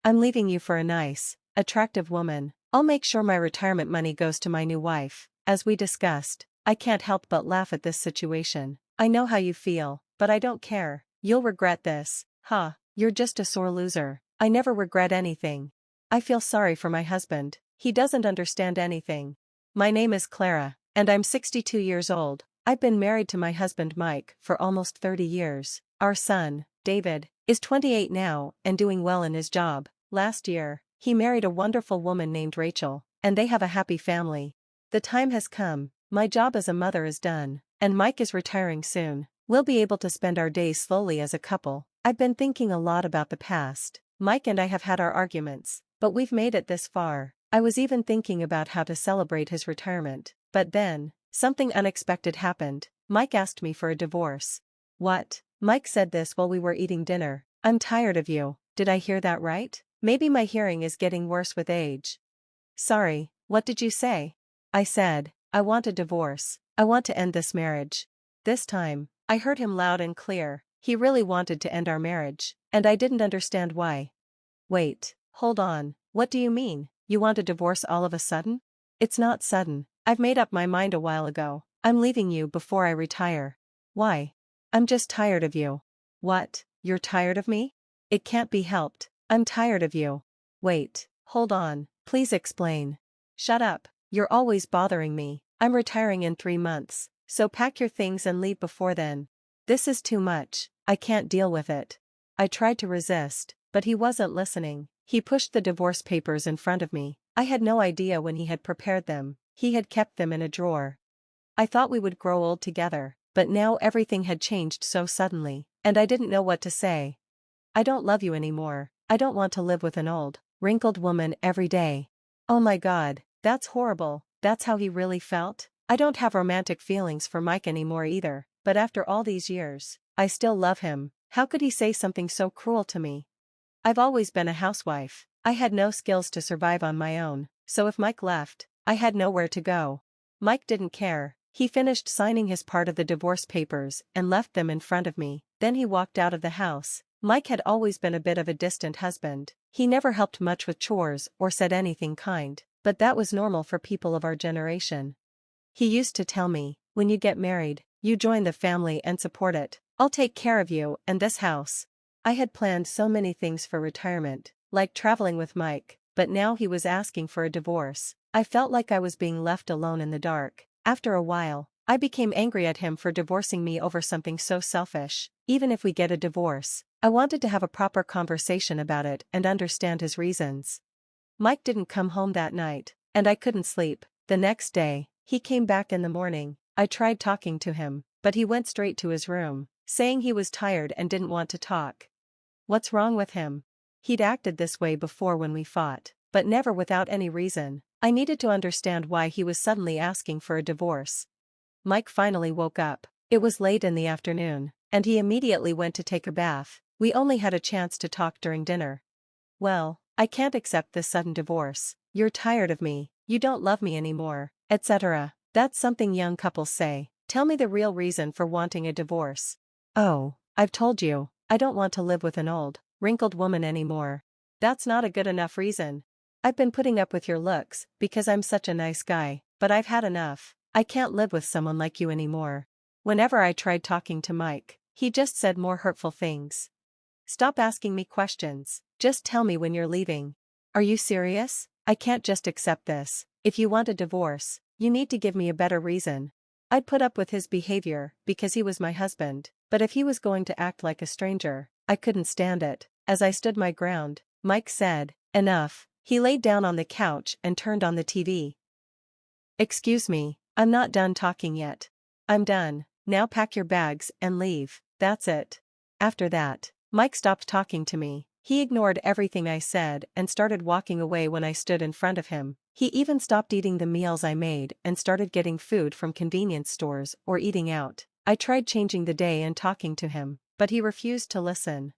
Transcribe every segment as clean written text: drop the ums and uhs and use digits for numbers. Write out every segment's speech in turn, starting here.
I'm leaving you for a nice, attractive woman. I'll make sure my retirement money goes to my new wife. As we discussed, I can't help but laugh at this situation. I know how you feel, but I don't care. You'll regret this. Huh, you're just a sore loser. I never regret anything. I feel sorry for my husband. He doesn't understand anything. My name is Clara, and I'm 62 years old. I've been married to my husband Mike for almost 30 years. Our son, David, is 28 now and doing well in his job. Last year, he married a wonderful woman named Rachel, and they have a happy family. The time has come. My job as a mother is done, and Mike is retiring soon. We'll be able to spend our days slowly as a couple. I've been thinking a lot about the past. Mike and I have had our arguments, but we've made it this far. I was even thinking about how to celebrate his retirement. But then, something unexpected happened. Mike asked me for a divorce. What? Mike said this while we were eating dinner. I'm tired of you. Did I hear that right? Maybe my hearing is getting worse with age. Sorry, what did you say? I said, I want a divorce. I want to end this marriage. This time, I heard him loud and clear. He really wanted to end our marriage, and I didn't understand why. Wait, hold on, what do you mean? You want a divorce all of a sudden? It's not sudden. I've made up my mind a while ago. I'm leaving you before I retire. Why? I'm just tired of you. What, you're tired of me? It can't be helped. I'm tired of you. Wait, hold on, please explain. Shut up, you're always bothering me. I'm retiring in 3 months, so pack your things and leave before then. This is too much, I can't deal with it. I tried to resist, but he wasn't listening. He pushed the divorce papers in front of me. I had no idea when he had prepared them. He had kept them in a drawer. I thought we would grow old together, but now everything had changed so suddenly, and I didn't know what to say. I don't love you anymore. I don't want to live with an old, wrinkled woman every day. Oh my God, that's horrible. That's how he really felt? I don't have romantic feelings for Mike anymore either, but after all these years, I still love him. How could he say something so cruel to me? I've always been a housewife. I had no skills to survive on my own, so if Mike left, I had nowhere to go. Mike didn't care. He finished signing his part of the divorce papers and left them in front of me. Then he walked out of the house. Mike had always been a bit of a distant husband. He never helped much with chores or said anything kind, but that was normal for people of our generation. He used to tell me, when you get married, you join the family and support it. I'll take care of you and this house. I had planned so many things for retirement, like traveling with Mike, but now he was asking for a divorce. I felt like I was being left alone in the dark. After a while, I became angry at him for divorcing me over something so selfish. Even if we get a divorce, I wanted to have a proper conversation about it and understand his reasons. Mike didn't come home that night, and I couldn't sleep. The next day, he came back in the morning. I tried talking to him, but he went straight to his room, saying he was tired and didn't want to talk. What's wrong with him? He'd acted this way before when we fought, but never without any reason. I needed to understand why he was suddenly asking for a divorce. Mike finally woke up. It was late in the afternoon, and he immediately went to take a bath. We only had a chance to talk during dinner. Well, I can't accept this sudden divorce. You're tired of me, you don't love me anymore, etc. That's something young couples say. Tell me the real reason for wanting a divorce. Oh, I've told you, I don't want to live with an old, wrinkled woman anymore. That's not a good enough reason. I've been putting up with your looks because I'm such a nice guy, but I've had enough. I can't live with someone like you anymore. Whenever I tried talking to Mike, he just said more hurtful things. Stop asking me questions, just tell me when you're leaving. Are you serious? I can't just accept this. If you want a divorce, you need to give me a better reason. I'd put up with his behavior because he was my husband, but if he was going to act like a stranger, I couldn't stand it. As I stood my ground, Mike said, "Enough." He laid down on the couch and turned on the TV. "Excuse me, I'm not done talking yet." "I'm done, now pack your bags and leave, that's it." After that, Mike stopped talking to me. He ignored everything I said and started walking away when I stood in front of him. He even stopped eating the meals I made and started getting food from convenience stores or eating out. I tried changing the day and talking to him, but he refused to listen.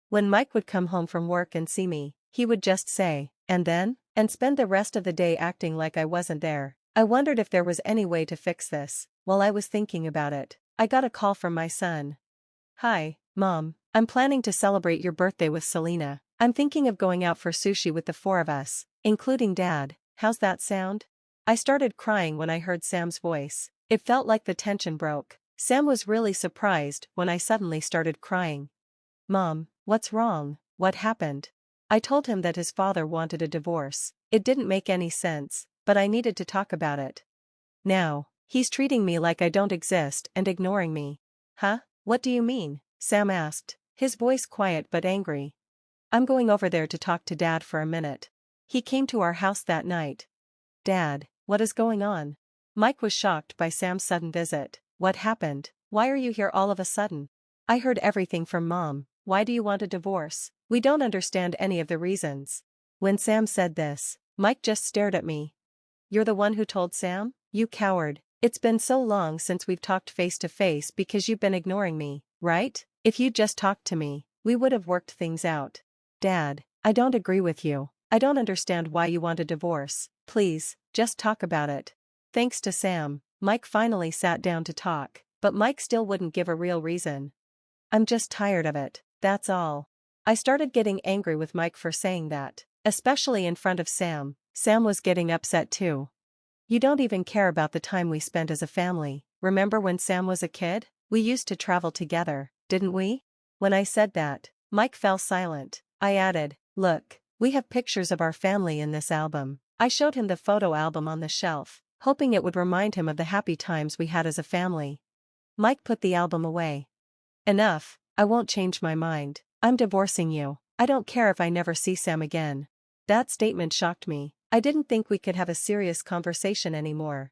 When Mike would come home from work and see me, he would just say, "And then?" and spend the rest of the day acting like I wasn't there. I wondered if there was any way to fix this. While I was thinking about it, I got a call from my son. "Hi, Mom, I'm planning to celebrate your birthday with Selena. I'm thinking of going out for sushi with the four of us, including Dad. How's that sound? I started crying when I heard Sam's voice. It felt like the tension broke. Sam was really surprised when I suddenly started crying. Mom, what's wrong? What happened? I told him that his father wanted a divorce. It didn't make any sense, but I needed to talk about it. Now, he's treating me like I don't exist and ignoring me. Huh? What do you mean? Sam asked, his voice quiet but angry. I'm going over there to talk to Dad for a minute. He came to our house that night. Dad, what is going on? Mike was shocked by Sam's sudden visit. What happened? Why are you here all of a sudden? I heard everything from Mom. Why do you want a divorce? We don't understand any of the reasons. When Sam said this, Mike just stared at me. You're the one who told Sam? You coward. It's been so long since we've talked face to face because you've been ignoring me, right? If you'd just talked to me, we would have worked things out. Dad, I don't agree with you. I don't understand why you want a divorce. Please, just talk about it. Thanks to Sam, Mike finally sat down to talk, but Mike still wouldn't give a real reason. I'm just tired of it, that's all. I started getting angry with Mike for saying that, especially in front of Sam. Sam was getting upset too. You don't even care about the time we spent as a family. Remember when Sam was a kid? We used to travel together, didn't we? When I said that, Mike fell silent. I added, look, we have pictures of our family in this album. I showed him the photo album on the shelf, hoping it would remind him of the happy times we had as a family. Mike put the album away. Enough, I won't change my mind. I'm divorcing you. I don't care if I never see Sam again. That statement shocked me. I didn't think we could have a serious conversation anymore.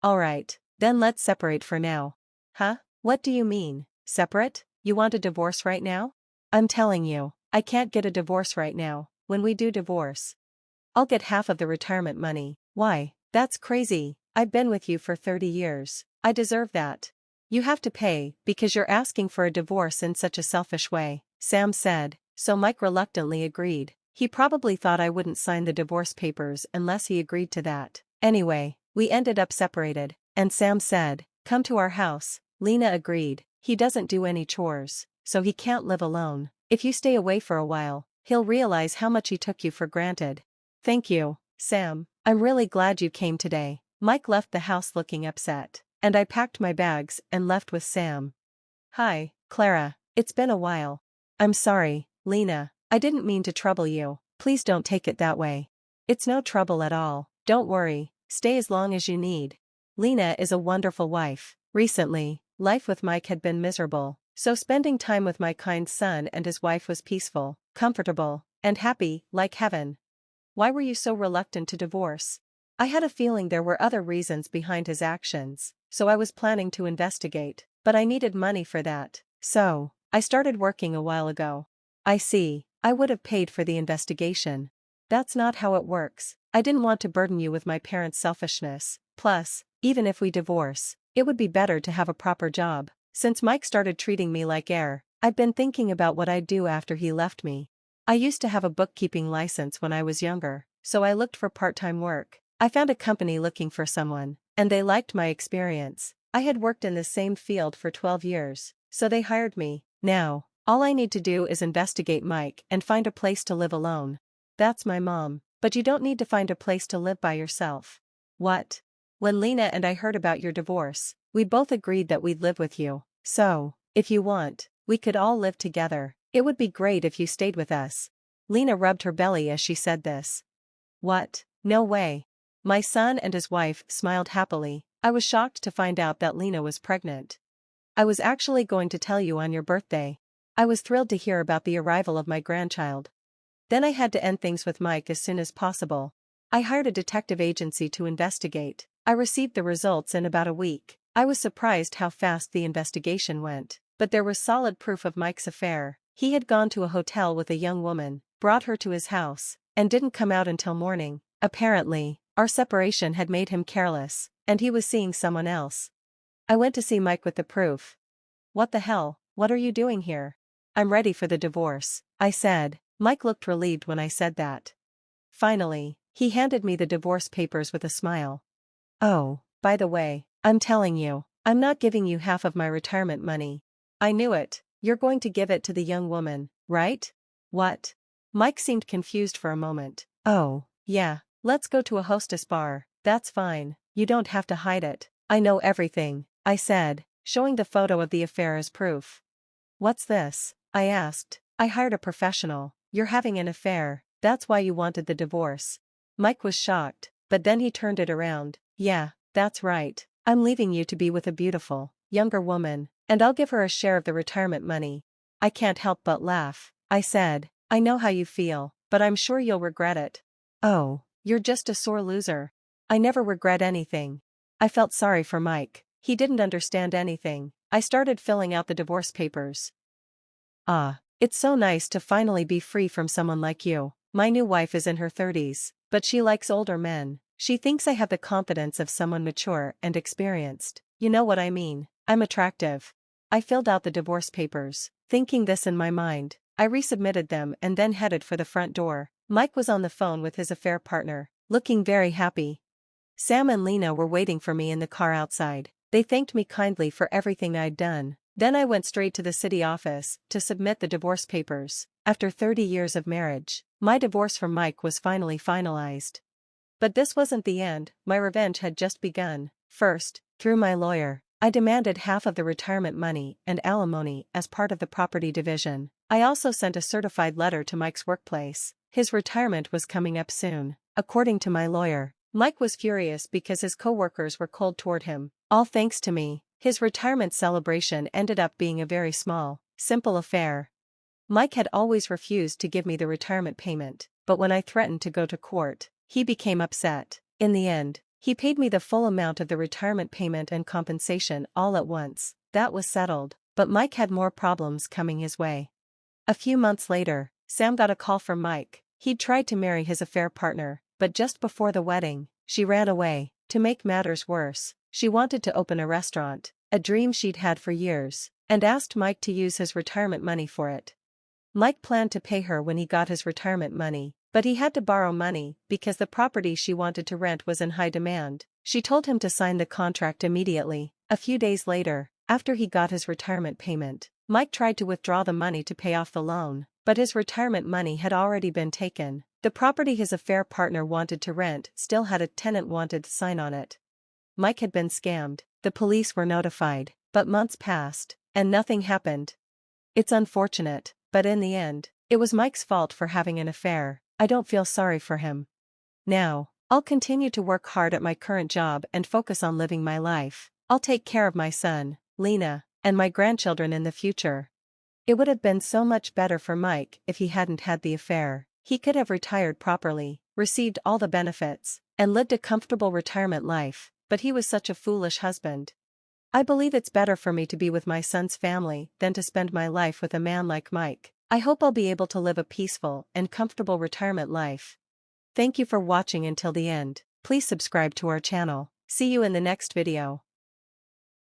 Alright, then let's separate for now. Huh? What do you mean, separate? You want a divorce right now? I'm telling you, I can't get a divorce right now. When we do divorce, I'll get half of the retirement money. Why? That's crazy. I've been with you for 30 years. I deserve that. You have to pay because you're asking for a divorce in such a selfish way, Sam said, so Mike reluctantly agreed. He probably thought I wouldn't sign the divorce papers unless he agreed to that. Anyway, we ended up separated, and Sam said, come to our house. Lena agreed. He doesn't do any chores, so he can't live alone. If you stay away for a while, he'll realize how much he took you for granted. Thank you, Sam. I'm really glad you came today. Mike left the house looking upset, and I packed my bags and left with Sam. Hi, Clara. It's been a while. I'm sorry, Lena. I didn't mean to trouble you. Please don't take it that way. It's no trouble at all. Don't worry. Stay as long as you need. Lena is a wonderful wife. Recently, life with Mike had been miserable, so spending time with my kind son and his wife was peaceful, comfortable, and happy, like heaven. Why were you so reluctant to divorce? I had a feeling there were other reasons behind his actions, so I was planning to investigate, but I needed money for that, so I started working a while ago. I see. I would have paid for the investigation. That's not how it works. I didn't want to burden you with my parents' selfishness. Plus, even if we divorce, it would be better to have a proper job. Since Mike started treating me like air, I've been thinking about what I'd do after he left me. I used to have a bookkeeping license when I was younger, so I looked for part-time work. I found a company looking for someone, and they liked my experience. I had worked in the same field for 12 years, so they hired me. Now, all I need to do is investigate Mike and find a place to live alone. That's my mom, but you don't need to find a place to live by yourself. What? When Lena and I heard about your divorce, we both agreed that we'd live with you. So, if you want, we could all live together. It would be great if you stayed with us. Lena rubbed her belly as she said this. What? No way. My son and his wife smiled happily. I was shocked to find out that Lena was pregnant. I was actually going to tell you on your birthday. I was thrilled to hear about the arrival of my grandchild. Then I had to end things with Mike as soon as possible. I hired a detective agency to investigate. I received the results in about a week. I was surprised how fast the investigation went, but there was solid proof of Mike's affair. He had gone to a hotel with a young woman, brought her to his house, and didn't come out until morning. Apparently, our separation had made him careless, and he was seeing someone else. I went to see Mike with the proof. What the hell? What are you doing here? I'm ready for the divorce, I said. Mike looked relieved when I said that. Finally, he handed me the divorce papers with a smile. Oh, by the way, I'm telling you, I'm not giving you half of my retirement money. I knew it. You're going to give it to the young woman, right? What? Mike seemed confused for a moment. Oh, yeah, let's go to a hostess bar. That's fine, you don't have to hide it. I know everything, I said, showing the photo of the affair as proof. What's this? I asked. I hired a professional. You're having an affair, that's why you wanted the divorce. Mike was shocked, but then he turned it around. Yeah, that's right. I'm leaving you to be with a beautiful, younger woman, and I'll give her a share of the retirement money. I can't help but laugh. I said, I know how you feel, but I'm sure you'll regret it. Oh, you're just a sore loser. I never regret anything. I felt sorry for Mike. He didn't understand anything. I started filling out the divorce papers. Ah, it's so nice to finally be free from someone like you. My new wife is in her 30s, but she likes older men. She thinks I have the confidence of someone mature and experienced. You know what I mean. I'm attractive. I filled out the divorce papers, thinking this in my mind. I resubmitted them and then headed for the front door. Mike was on the phone with his affair partner, looking very happy. Sam and Lena were waiting for me in the car outside. They thanked me kindly for everything I'd done. Then I went straight to the city office to submit the divorce papers. After 30 years of marriage, my divorce from Mike was finally finalized. But this wasn't the end, my revenge had just begun. First, through my lawyer, I demanded half of the retirement money and alimony as part of the property division. I also sent a certified letter to Mike's workplace. His retirement was coming up soon. According to my lawyer, Mike was furious because his coworkers were cold toward him. All thanks to me, his retirement celebration ended up being a very small, simple affair. Mike had always refused to give me the retirement payment, but when I threatened to go to court, he became upset. In the end, he paid me the full amount of the retirement payment and compensation all at once. That was settled, but Mike had more problems coming his way. A few months later, Sam got a call from Mike. He'd tried to marry his affair partner, but just before the wedding, she ran away. To make matters worse, she wanted to open a restaurant, a dream she'd had for years, and asked Mike to use his retirement money for it. Mike planned to pay her when he got his retirement money, but he had to borrow money because the property she wanted to rent was in high demand. She told him to sign the contract immediately. A few days later, after he got his retirement payment, Mike tried to withdraw the money to pay off the loan, but his retirement money had already been taken. The property his affair partner wanted to rent still had a tenant wanted sign on it. Mike had been scammed. The police were notified, but months passed, and nothing happened. It's unfortunate, but in the end, it was Mike's fault for having an affair. I don't feel sorry for him. Now, I'll continue to work hard at my current job and focus on living my life. I'll take care of my son, Lena, and my grandchildren in the future. It would have been so much better for Mike if he hadn't had the affair. He could have retired properly, received all the benefits, and lived a comfortable retirement life, but he was such a foolish husband. I believe it's better for me to be with my son's family than to spend my life with a man like Mike. I hope I'll be able to live a peaceful and comfortable retirement life. Thank you for watching until the end. Please subscribe to our channel. See you in the next video.